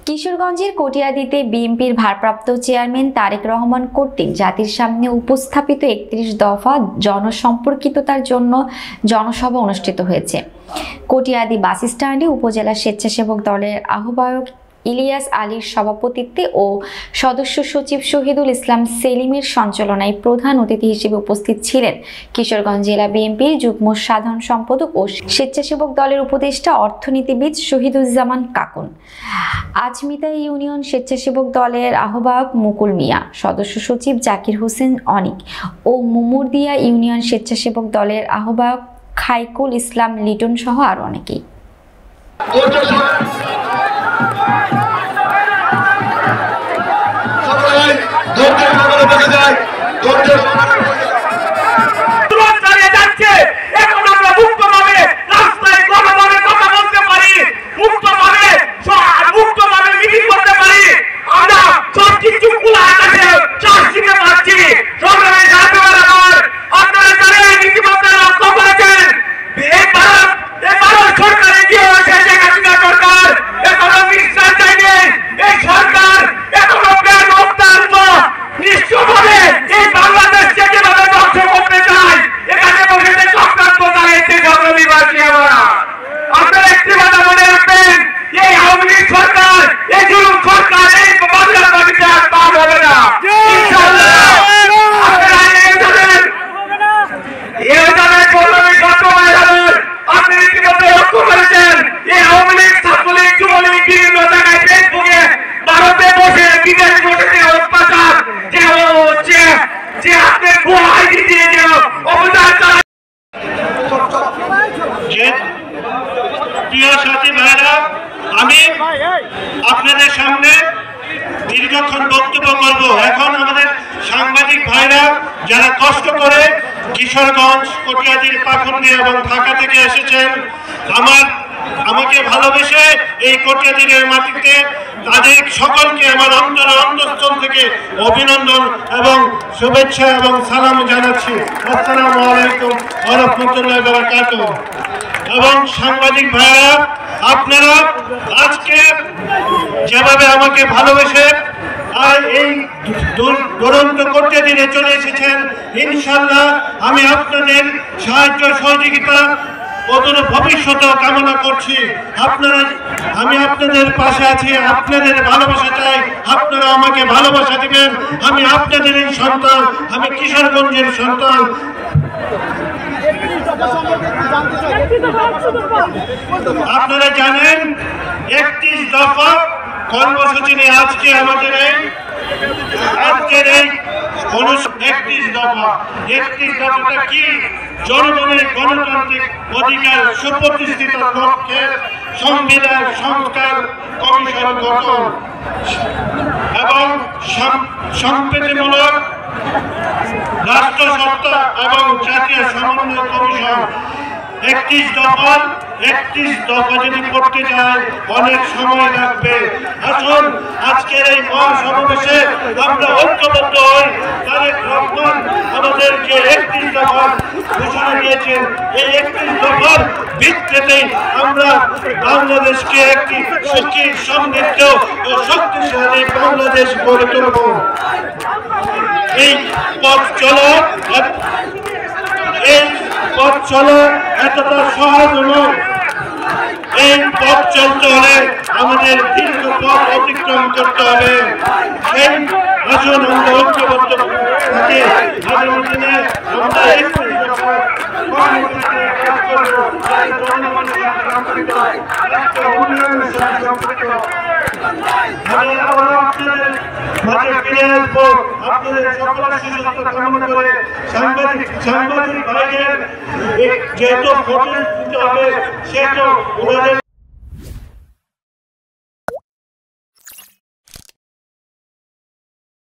কিশোরগঞ্জের কটিয়াদীতে বিএনপির ভারপ্রাপ্ত চেয়ারম্যান তারেক রহমান কর্তৃক জাতির সামনে উপস্থাপিত ৩১ দফা জনসম্পর্কিততার জন্য জনসভা অনুষ্ঠিত হয়েছে। কটিয়াদী বাস স্ট্যান্ডে উপজেলা স্বেচ্ছাসেবক দলের আহ্বায়ক ইলিয়াস আলীর সভাপতিত্বে ও সদস্য সচিব শহীদুল ইসলাম সেলিমের সঞ্চালনায় প্রধান অতিথি হিসেবে উপস্থিত ছিলেন কিশোরগঞ্জ জেলা বিএনপির যুগ্ম সাধারণ সম্পাদক ও স্বেচ্ছাসেবক দলের উপদেষ্টা অর্থনীতিবিদ শহীদুজ্জামান কাকুন, আজমিতা ইউনিয়ন স্বেচ্ছাসেবক দলের আহ্বায়ক মুকুল মিয়া, সদস্য সচিব জাকির হোসেন অনিক ও মুমুরদিয়া ইউনিয়ন স্বেচ্ছাসেবক দলের আহ্বায়ক খাইকুল ইসলাম লিটন সহ আরো অনেকেই। আমি আপনাদের সামনে দীর্ঘক্ষণ বক্তব্য করব। এখন আমাদের সাংবাদিক ভাইরা যারা কষ্ট করে কিশোরগঞ্জ, কটিয়াদীর পাখন্দি এবং ঢাকা থেকে এসেছেন, আমাকে ভালোবেসে এই কটিয়াদীর মাটিতে, তাদের সকলকে আমার অন্তঃস্থল থেকে অভিনন্দন এবং শুভেচ্ছা এবং সালাম জানাচ্ছি। আসসালামু আলাইকুম ওয়া রাহমাতুল্লাহি ওয়া বারাকাতুহু। এবং সাংবাদিক ভাইরা, আপনারা আজকে যেভাবে আমাকে ভালোবেসে আর এই দুরন্ত করতে দিনে চলে এসেছেন, ইনশাল্লাহ আমি আপনাদের সাহায্য সহযোগিতা অদূর ভবিষ্যতেও কামনা করছি। আমি আপনাদের পাশে আছি, আপনাদের ভালোবাসা চাই, আপনারা আমাকে ভালোবাসা দিবেন। আমি আপনাদেরই সন্তান, আমি কিশোরগঞ্জের সন্তান। আপনারা জানেন ৩১ দফা কর্মসূচি নিয়ে আজকে আমাদের এই ৩১ দফাটা কি? জনগণের গণতান্ত্রিক অধিকার সুপ্রতিষ্ঠিত লক্ষ্যে সংবিধান সংস্কার কমিশন গঠন এবং সম্প্রীতিমূলক রাষ্ট্রসত্তা এবং জাতীয় সমন্বয় কমিশন। ৩১ দফা যদি করতে যায় অনেক সময় লাগবে। আসুন আজকের এই মহাসমাবেশে আমরা ঐক্যবদ্ধ হই। তারেক রহমান আমাদেরকে ৩১ দফা ঘোষণা দিয়েছেন। এই ৩১ দফার ভিত্তিতেই আমরা বাংলাদেশকে একটি সুখী, সমৃদ্ধ ও শক্তিশালী বাংলাদেশ গড়ে তুলব। এই পথ চলো এতটা সহজ নয়। এই পথ চলতে হলে আমাদের দীর্ঘ পথ অতিক্রম করতে হবে। সেই আসুন আমরা ঐক্যবদ্ধ থাকি। আগামী দিনে আমরা আপনাদের সকলের সুস্বাস্থ্য কামনা করে সাংবাদিক ভাইদের যেহেতু ফটো দিতে হবে, সেহেতু ওনাদের